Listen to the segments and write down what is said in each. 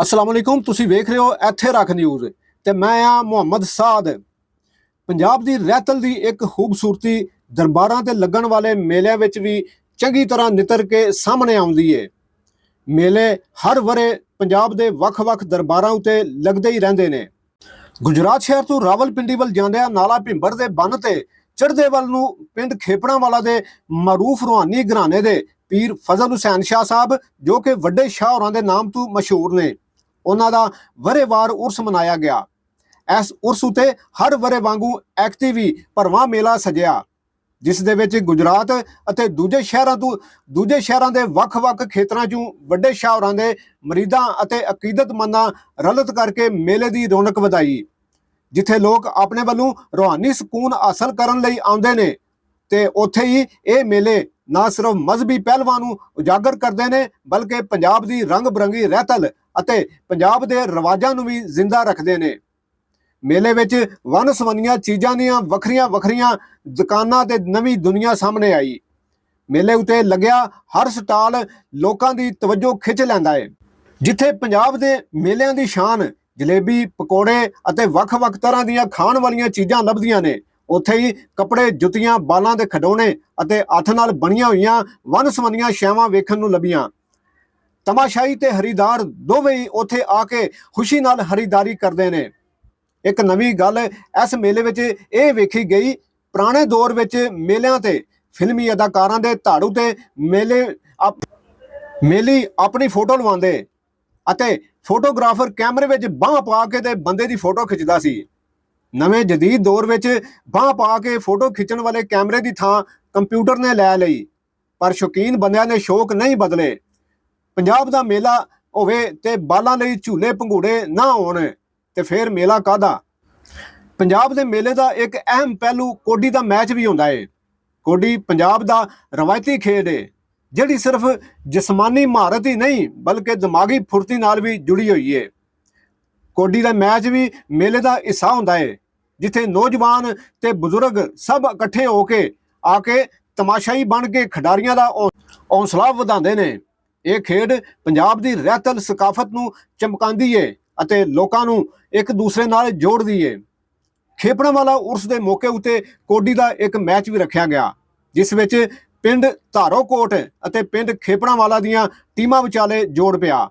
अस्सलाम वालेकुम। तुसीं वेख रहे हो ਇੱਥੇ ਰੱਖ ਨਿਊਜ਼ ਤੇ ਮੈਂ ਆ ਮੁਹੰਮਦ ਸਾਦ। ਪੰਜਾਬ ਦੀ ਰਹਿਤਲ ਦੀ ਇੱਕ ਖੂਬਸੂਰਤੀ ਦਰਬਾਰਾਂ ਤੇ ਲੱਗਣ ਵਾਲੇ ਮੇਲਿਆਂ ਵਿੱਚ ਵੀ ਚੰਗੀ ਤਰ੍ਹਾਂ ਨਿਤਰ ਕੇ ਸਾਹਮਣੇ ਆਉਂਦੀ ਏ। ਮੇਲੇ ਹਰ ਵਰੇ ਪੰਜਾਬ ਦੇ ਵੱਖ-ਵੱਖ ਦਰਬਾਰਾਂ ਉਤੇ ਲੱਗਦੇ ਹੀ ਰਹਿੰਦੇ ਨੇ। ਗੁਜਰਾਤ ਸ਼ਹਿਰ ਤੋਂ ਰਾਵਲਪਿੰਡੀ ਵੱਲ ਜਾਂਦਿਆਂ ਨਾਲਾ ਭਿੰਬਰ ਦੇ ਬੰਨ ਤੇ ਚੜ੍ਹਦੇ ਵੱਲ ਨੂੰ ਪਿੰਡ ਖੇਪੜਾਂ ਵਾਲਾ ਦੇ ਮਾਰੂਫ ਰੂਹਾਨੀ ਘਰਾਣੇ ਦੇ ਪੀਰ ਫਜ਼ਲ ਹੁਸੈਨ ਸ਼ਾਹ ਸਾਹਿਬ ਜੋ ਕਿ ਵੱਡੇ ਸ਼ਾਹ ਹੋਰਾਂ ਦੇ ਨਾਮ ਤੋਂ ਮਸ਼ਹੂਰ ਨੇ, ਉਹਨਾਂ ਦਾ ਵਰੇਵਾਰ ਉਰਸ ਮਨਾਇਆ ਗਿਆ। ਇਸ ਉਰਸ ਉਤੇ ਹਰ ਵਰੇ ਵਾਂਗੂ ਐਕਟੀ ਵੀ ਭਰਵਾਂ ਮੇਲਾ ਸਜਿਆ, ਜਿਸ ਦੇ ਵਿੱਚ ਗੁਜਰਾਤ ਅਤੇ ਦੂਜੇ ਸ਼ਹਿਰਾਂ ਦੇ ਵੱਖ-ਵੱਖ ਖੇਤਰਾਂ 'ਚੋਂ ਵੱਡੇ ਸ਼ਾਹ ਹੋਰਾਂ ਦੇ ਮਰੀਦਾਂ ਅਤੇ ਅਕੀਦਤਮੰਦਾਂ ਰਲਤ ਕਰਕੇ ਮੇਲੇ ਦੀ ਰੌਣਕ ਵਧਾਈ। ਜਿੱਥੇ ਲੋਕ ਆਪਣੇ ਵੱਲੋਂ ਰੂਹਾਨੀ ਸਕੂਨ ਹਾਸਲ ਕਰਨ ਲਈ ਆਉਂਦੇ ਨੇ ਤੇ ਉੱਥੇ ਹੀ ਇਹ ਮੇਲੇ ਨਾ ਸਿਰਫ ਮਜ਼ਹਬੀ ਪਹਿਲੂਆਂ ਨੂੰ ਉਜਾਗਰ ਕਰਦੇ ਨੇ, ਬਲਕਿ ਪੰਜਾਬ ਦੀ ਰੰਗ ਬਰੰਗੀ ਰਹਿਤਲ ਅਤੇ ਪੰਜਾਬ ਦੇ ਰਿਵਾਜਾਂ ਨੂੰ ਵੀ ਜ਼ਿੰਦਾ ਰੱਖਦੇ ਨੇ। ਮੇਲੇ ਵਿੱਚ ਵੰਨ ਸਵੰਨੀਆਂ ਚੀਜ਼ਾਂ ਦੀਆਂ ਵੱਖਰੀਆਂ ਦੁਕਾਨਾਂ ਤੇ ਨਵੀਂ ਦੁਨੀਆ ਸਾਹਮਣੇ ਆਈ। ਮੇਲੇ ਉਤੇ ਲੱਗਿਆ ਹਰ ਸਟਾਲ ਲੋਕਾਂ ਦੀ ਤਵੱਜੋ ਖਿੱਚ ਲੈਂਦਾ ਹੈ। ਜਿੱਥੇ ਪੰਜਾਬ ਦੇ ਮੇਲਿਆਂ ਦੀ ਸ਼ਾਨ ਜਲੇਬੀ, ਪਕੌੜੇ ਅਤੇ ਵੱਖ-ਵੱਖ ਤਰ੍ਹਾਂ ਦੀਆਂ ਖਾਣ ਵਾਲੀਆਂ ਚੀਜ਼ਾਂ ਲੱਭਦੀਆਂ ਨੇ, ਉੱਥੇ ਹੀ ਕੱਪੜੇ, ਜੁੱਤੀਆਂ, ਬਾਲਾਂ ਦੇ ਖਿਡੌਣੇ ਅਤੇ ਹੱਥ ਨਾਲ ਬਣੀਆਂ ਹੋਈਆਂ ਵੰਨ ਸਵੰਨੀਆਂ ਸ਼ੈਵਾਂ ਵੇਖਣ ਨੂੰ ਲੱਭੀਆਂ। ਤਮਾਸ਼ਾਈ ਤੇ ਖਰੀਦਾਰ ਦੋਵੇਂ ਹੀ ਉੱਥੇ ਆ ਕੇ ਖੁਸ਼ੀ ਨਾਲ ਖਰੀਦਾਰੀ ਕਰਦੇ ਨੇ। ਇੱਕ ਨਵੀਂ ਗੱਲ ਇਸ ਮੇਲੇ ਵਿੱਚ ਇਹ ਵੇਖੀ ਗਈ, ਪੁਰਾਣੇ ਦੌਰ ਵਿੱਚ ਮੇਲਿਆਂ ਤੇ ਫਿਲਮੀ ਅਦਾਕਾਰਾਂ ਦੇ ਧਾੜੂ ਤੇ ਮੇਲੀ ਆਪਣੀ ਫੋਟੋ ਲਵਾਉਂਦੇ ਅਤੇ ਫੋਟੋਗ੍ਰਾਫਰ ਕੈਮਰੇ ਵਿੱਚ ਬਾਂਹ ਪਾ ਕੇ ਤੇ ਬੰਦੇ ਦੀ ਫੋਟੋ ਖਿੱਚਦਾ ਸੀ। ਨਵੇਂ ਜਦੀਦ ਦੌਰ ਵਿੱਚ ਬਾਂਹ ਪਾ ਕੇ ਫੋਟੋ ਖਿੱਚਣ ਵਾਲੇ ਕੈਮਰੇ ਦੀ ਥਾਂ ਕੰਪਿਊਟਰ ਨੇ ਲੈ ਲਈ, ਪਰ ਸ਼ੌਕੀਨ ਬੰਦਿਆਂ ਨੇ ਸ਼ੌਕ ਨਹੀਂ ਬਦਲੇ। ਪੰਜਾਬ ਦਾ ਮੇਲਾ ਹੋਵੇ ਤੇ ਬਾਲਾਂ ਲਈ ਝੂਲੇ ਭੰਗੂੜੇ ਨਾ ਹੋਣ ਤੇ ਫਿਰ ਮੇਲਾ ਕਾਹਦਾ। ਪੰਜਾਬ ਦੇ ਮੇਲੇ ਦਾ ਇੱਕ ਅਹਿਮ ਪਹਿਲੂ ਕੋਡੀ ਦਾ ਮੈਚ ਵੀ ਹੁੰਦਾ ਹੈ। ਕੋਡੀ ਪੰਜਾਬ ਦਾ ਰਵਾਇਤੀ ਖੇਡ ਹੈ, ਜਿਹੜੀ ਸਿਰਫ ਜਿਸਮਾਨੀ ਮਹਾਰਤ ਹੀ ਨਹੀਂ ਬਲਕਿ ਦਿਮਾਗੀ ਫੁਰਤੀ ਨਾਲ ਵੀ ਜੁੜੀ ਹੋਈ ਹੈ। ਕੋਡੀ ਦਾ ਮੈਚ ਵੀ ਮੇਲੇ ਦਾ ਹਿੱਸਾ ਹੁੰਦਾ ਹੈ, ਜਿੱਥੇ ਨੌਜਵਾਨ ਤੇ ਬਜ਼ੁਰਗ ਸਭ ਇਕੱਠੇ ਹੋ ਕੇ ਆ ਕੇ ਤਮਾਸ਼ਾਈ ਬਣ ਕੇ ਖਿਡਾਰੀਆਂ ਦਾ ਹੌਸਲਾ ਵਧਾਉਂਦੇ ਨੇ। ਇਹ ਖੇਡ ਪੰਜਾਬ ਦੀ ਰਹਿਤਲ ਸਕਾਫਤ ਨੂੰ ਚਮਕਾਉਂਦੀ ਏ ਅਤੇ ਲੋਕਾਂ ਨੂੰ ਇੱਕ ਦੂਸਰੇ ਨਾਲ ਜੋੜਦੀ ਏ। ਖੇਪੜਾਂ ਵਾਲਾ ਉਰਸ ਦੇ ਮੌਕੇ ਉੱਤੇ ਕੋਡੀ ਦਾ ਇੱਕ ਮੈਚ ਵੀ ਰੱਖਿਆ ਗਿਆ, ਜਿਸ ਵਿੱਚ ਪਿੰਡ ਧਾਰੋਕੋਟ ਅਤੇ ਪਿੰਡ ਖੇਪੜਾਂ ਵਾਲਾ ਦੀਆਂ ਟੀਮਾਂ ਵਿਚਾਲੇ ਜੋੜ ਪਿਆ।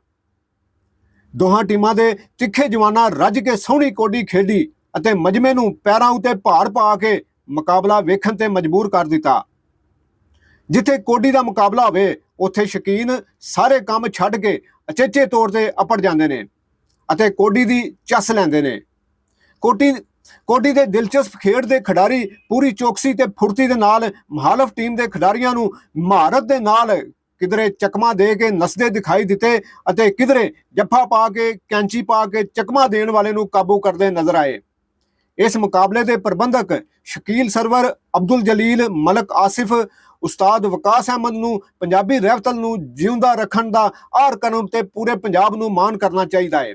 ਦੋਹਾਂ ਟੀਮਾਂ ਦੇ ਤਿੱਖੇ ਜਵਾਨਾਂ ਰੱਜ ਕੇ ਸੋਹਣੀ ਕੋਡੀ ਖੇਡੀ ਅਤੇ ਮਜਮੇ ਨੂੰ ਪੈਰਾਂ ਉੱਤੇ ਭਾਰ ਪਾ ਕੇ ਮੁਕਾਬਲਾ ਵੇਖਣ ਤੇ ਮਜਬੂਰ ਕਰ ਦਿੱਤਾ। ਜਿੱਥੇ ਕੋਡੀ ਦਾ ਮੁਕਾਬਲਾ ਹੋਵੇ ਉੱਥੇ ਸ਼ੌਕੀਨ ਸਾਰੇ ਕੰਮ ਛੱਡ ਕੇ ਅਚੇਚੇ ਤੌਰ ਤੇ ਅੱਪੜ ਜਾਂਦੇ ਨੇ ਅਤੇ ਕੋਡੀ ਦੀ ਚੱਸ ਲੈਂਦੇ ਨੇ। ਕੋਡੀ ਦੇ ਦਿਲਚਸਪ ਖੇਡ ਦੇ ਖਿਡਾਰੀ ਪੂਰੀ ਚੌਕਸੀ ਤੇ ਫੁਰਤੀ ਦੇ ਨਾਲ ਮੁਹਾਲਫ ਟੀਮ ਦੇ ਖਿਡਾਰੀਆਂ ਨੂੰ ਮਹਾਰਤ ਦੇ ਨਾਲ ਕਿਧਰੇ ਚਕਮਾ ਦੇ ਕੇ ਨੱਸਦੇ ਦਿਖਾਈ ਦਿੱਤੇ ਅਤੇ ਕਿਧਰੇ ਜੱਫਾ ਪਾ ਕੇ ਕੈਂਚੀ ਪਾ ਕੇ ਚਕਮਾ ਦੇਣ ਵਾਲੇ ਨੂੰ ਕਾਬੂ ਕਰਦੇ ਨਜ਼ਰ ਆਏ। ਇਸ ਮੁਕਾਬਲੇ ਦੇ ਪ੍ਰਬੰਧਕ ਸ਼ਕੀਲ ਸਰਵਰ, ਅਬਦੁਲ ਜਲੀਲ, ਮਲਕ ਆਸਿਫ, ਉਸਤਾਦ ਵਕਾਸ ਅਹਿਮਦ ਨੂੰ ਪੰਜਾਬੀ ਰਹਿਤਲ ਨੂੰ ਜਿਉਂਦਾ ਰੱਖਣ ਦਾ ਆਰ ਕਰਨ ਤੇ ਪੂਰੇ ਪੰਜਾਬ ਨੂੰ ਮਾਣ ਕਰਨਾ ਚਾਹੀਦਾ ਹੈ।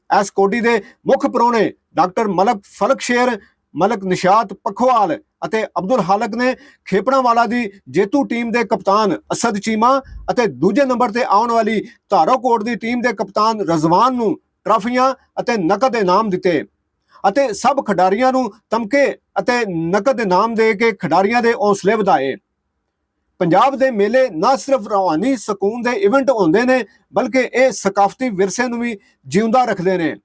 ਇਸ ਕੋਡੀ ਦੇ ਮੁੱਖ ਪ੍ਰਾਹੁਣੇ ਡਾਕਟਰ ਮਲਕ ਫਲਕਸ਼ੇਰ, ਮਲਕ ਨਿਸ਼ਾਤ ਪਖਵਾਲ ਅਤੇ ਅਬਦੁਲ ਹਾਲਕ ਨੇ ਖੇਪੜਾਂ ਵਾਲਾ ਦੀ ਜੇਤੂ ਟੀਮ ਦੇ ਕਪਤਾਨ ਅਸਦ ਚੀਮਾ ਅਤੇ ਦੂਜੇ ਨੰਬਰ ਤੇ ਆਉਣ ਵਾਲੀ ਧਾਰੋਕੋਟ ਦੀ ਟੀਮ ਦੇ ਕਪਤਾਨ ਰਜ਼ਵਾਨ ਨੂੰ ਟਰਾਫੀਆਂ ਅਤੇ ਨਕਦ ਇਨਾਮ ਦਿੱਤੇ ਅਤੇ ਸਭ ਖਿਡਾਰੀਆਂ ਨੂੰ ਤਮਕੇ ਅਤੇ ਨਕਦ ਇਨਾਮ ਦੇ ਕੇ ਖਿਡਾਰੀਆਂ ਦੇ ਹੌਸਲੇ ਵਧਾਏ। ਪੰਜਾਬ ਦੇ ਮੇਲੇ ਨਾ ਸਿਰਫ ਰੂਹਾਨੀ ਸਕੂਨ ਦੇ ਇਵੈਂਟ ਹੁੰਦੇ ਨੇ, ਬਲਕਿ ਇਹ ਸਕਾਫਤੀ ਵਿਰਸੇ ਨੂੰ ਵੀ ਜਿਉਂਦਾ ਰੱਖਦੇ ਨੇ।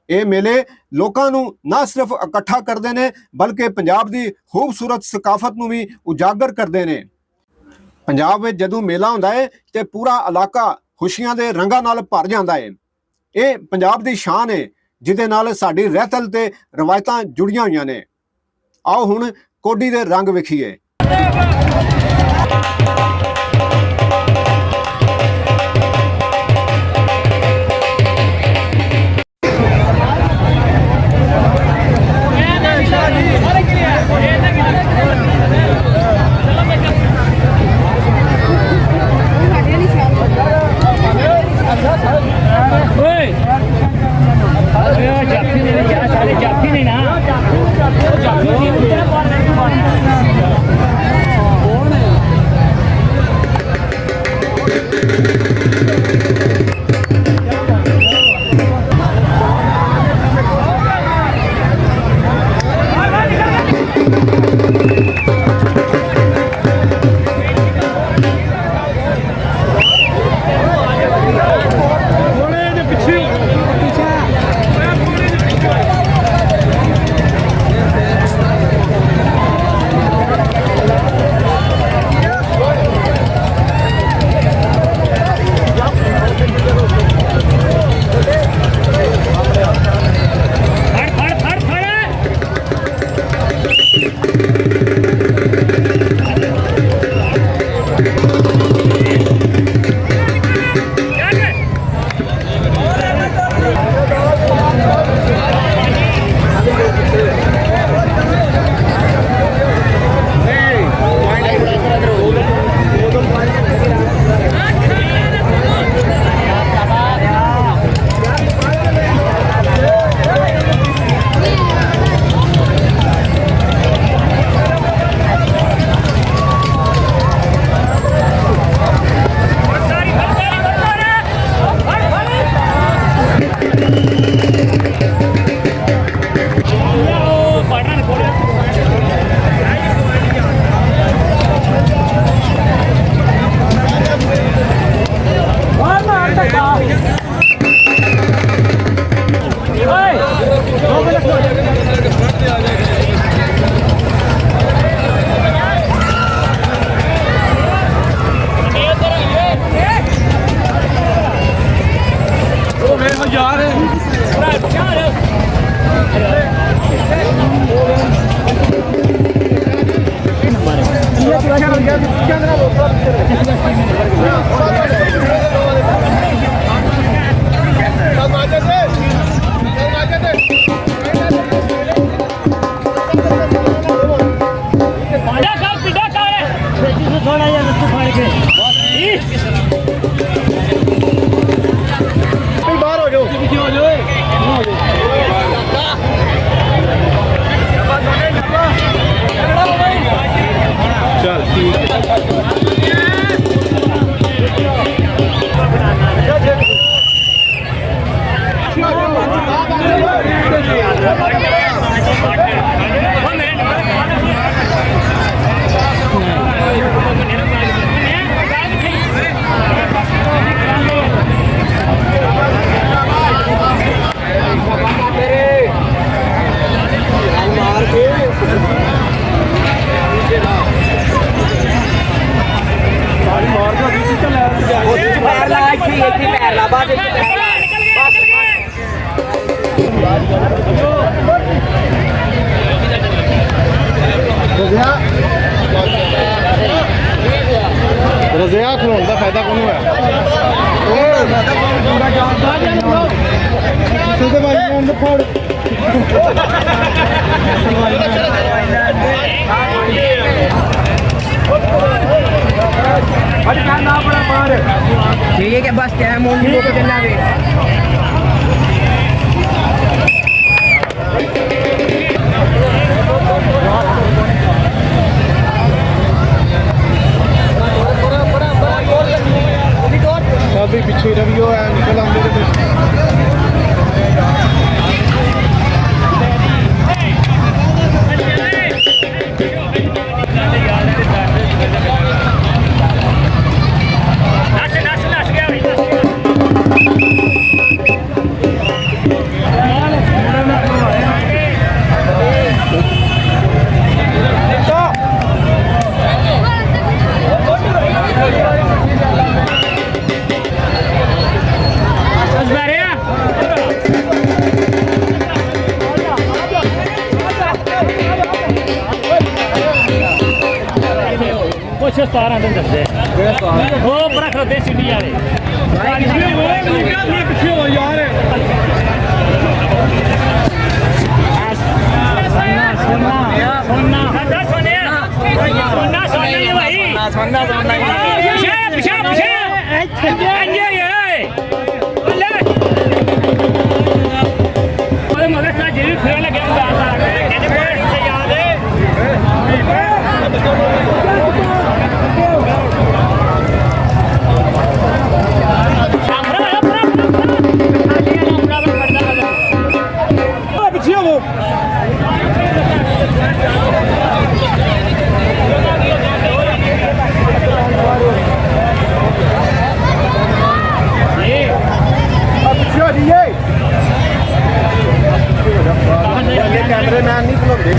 ਇਹ ਮੇਲੇ ਲੋਕਾਂ ਨੂੰ ਨਾ ਸਿਰਫ ਇਕੱਠਾ ਕਰਦੇ ਨੇ ਬਲਕਿ ਪੰਜਾਬ ਦੀ ਖੂਬਸੂਰਤ ਸਕਾਫਤ ਨੂੰ ਵੀ ਉਜਾਗਰ ਕਰਦੇ ਨੇ। ਪੰਜਾਬ ਵਿੱਚ ਜਦੋਂ ਮੇਲਾ ਹੁੰਦਾ ਹੈ ਤੇ ਪੂਰਾ ਇਲਾਕਾ ਖੁਸ਼ੀਆਂ ਦੇ ਰੰਗਾਂ ਨਾਲ ਭਰ ਜਾਂਦਾ ਹੈ। ਇਹ ਪੰਜਾਬ ਦੀ ਸ਼ਾਨ ਹੈ, ਜਿਹਦੇ ਨਾਲ ਸਾਡੀ ਰਹਿਤਲ ਤੇ ਰਵਾਇਤਾਂ ਜੁੜੀਆਂ ਹੋਈਆਂ ਨੇ। ਆਓ ਹੁਣ ਕੋਡੀ ਦੇ ਰੰਗ ਵੇਖੀਏ। थोड़ा यार रस्ते फाड़ के बाहर हो जाओ चल ठीक रज़िया खलोन का फायदा कौन है ठीक है बस टाइम होने को चलना है अभी पीछे रवियो है निकल आंदे कुछ 17 दिन दसदे वो बड़ा खड़े सीढ़ी वाले पिछे हो यार सोना सोना सोना सोना सोना भाई सोना सोना पिछे पिछे मगर सा जरूर फिर लगे याद है कैमरे मैन नहीं खलोंदे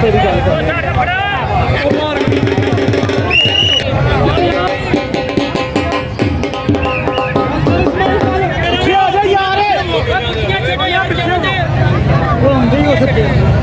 तेरी गल कर वो हम भी हो सकते हैं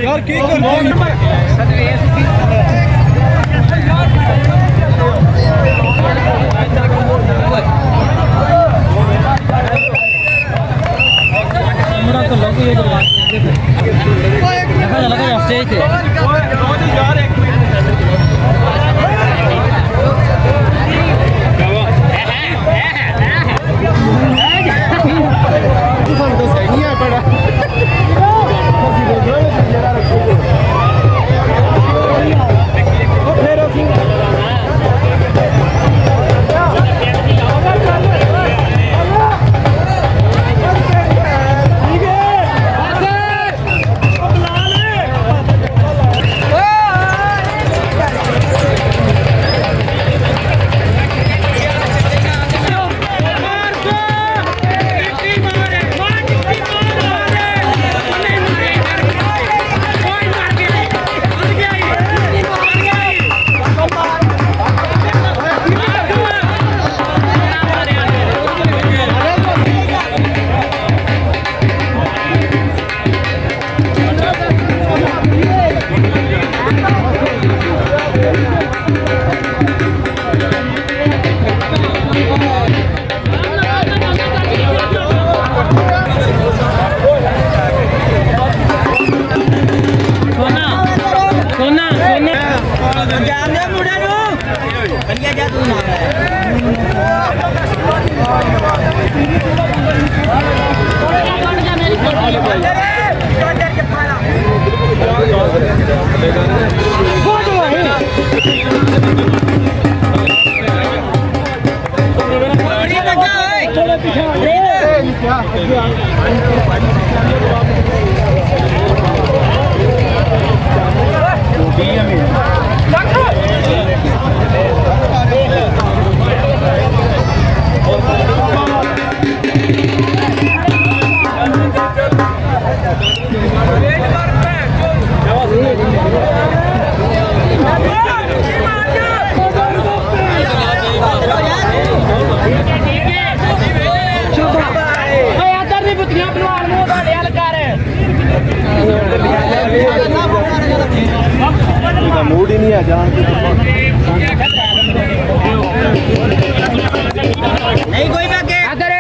ਯਾਰ ਕੀ ਕਰਦੇ ਜਾਣ ਦੇ ਮੁੰਡੇ ਨੂੰ ਕਰੀਏ ਜਾ ਤੂੰ मूड ही नहीं है जान नहीं कोई मैं के अदर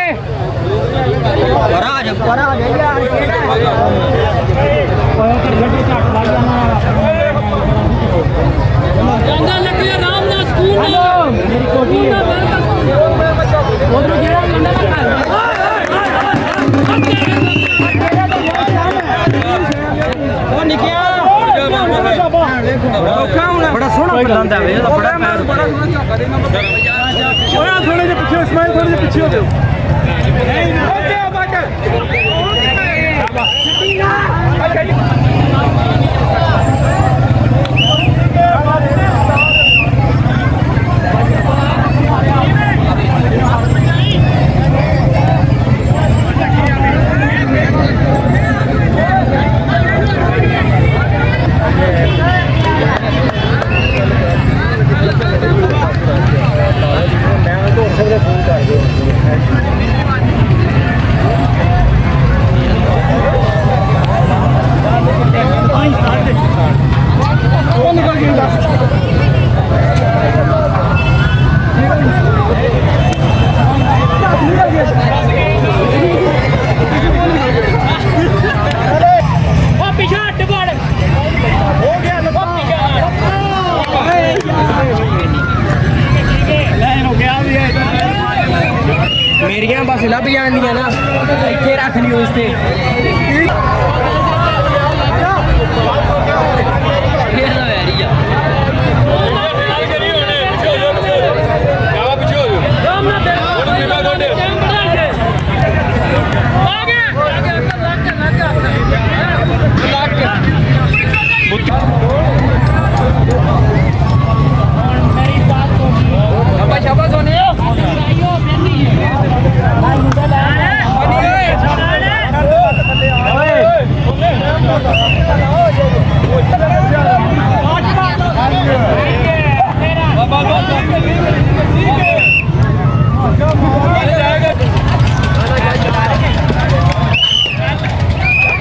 पराज ਜਾਂਦਾ ਲੱਗੇ ਆਰਾਮ ਨਾਲ ਸਕੂਲ ਨਾਲ ਮੇਰੀ ਕੋਠੀ ਉਧਰ ਜਿਹੜਾ ਮੁੰਡਾ ਨਾ ਉਹ ਨਿਕਿਆ ਬੜਾ ਸੋਹਣਾ ਪਲਾਂਦਾ ਵੇ ਇਹਦਾ ਬੜਾ ਪੈਰ ਬੜਾ ਸੋਹਣਾ ਝਾਕਾ ਦੇ ਓਏ ਥੋੜੇ ਜਿਹਾ ਪਿੱਛੇ ਇਸਮਾਈਲ ਥੋੜੇ ਜਿਹਾ ਪਿੱਛੇ ਹੋ ਜਾਓ ਨਹੀਂ ਓਕੇ ਬੱਟ ਮੇਰੀਆਂ ਬਸ ਲੱਭ ਜਾਂਦੀਆਂ ਨਾ ਇੱਥੇ ਰੱਖ ਲਈ ਉਸ ਤੇ शाबाश होने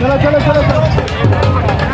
चलो चलो चलो चलो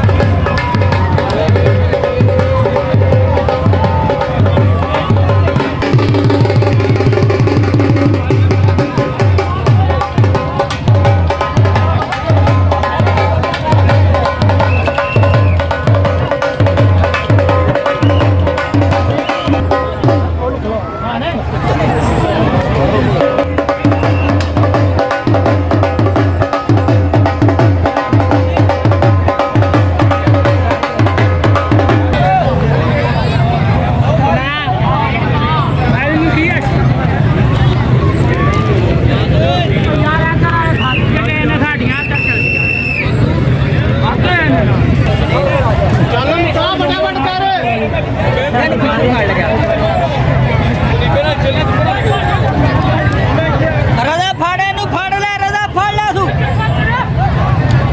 रजा फाड़े नु फाड़ ले रजा फाड़ ले तू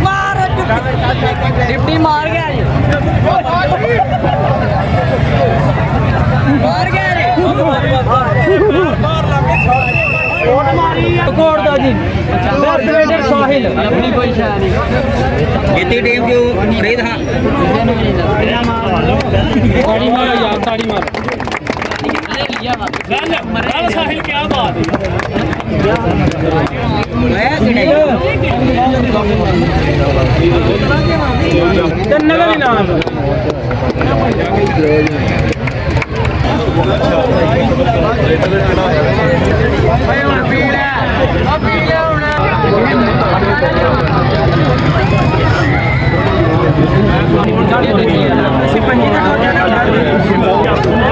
मार डिप्टी मार गया जी मार गया जी कोड दो जी ऑपरेटर साहिल अपनी कोई शान नहीं इतनी टीम जो फरीद हां ताड़ी मारो यार ताड़ी मारो गल साहिल क्या बात है मैं ਅਸੀਂ ਪੰਜੀ ਦੇ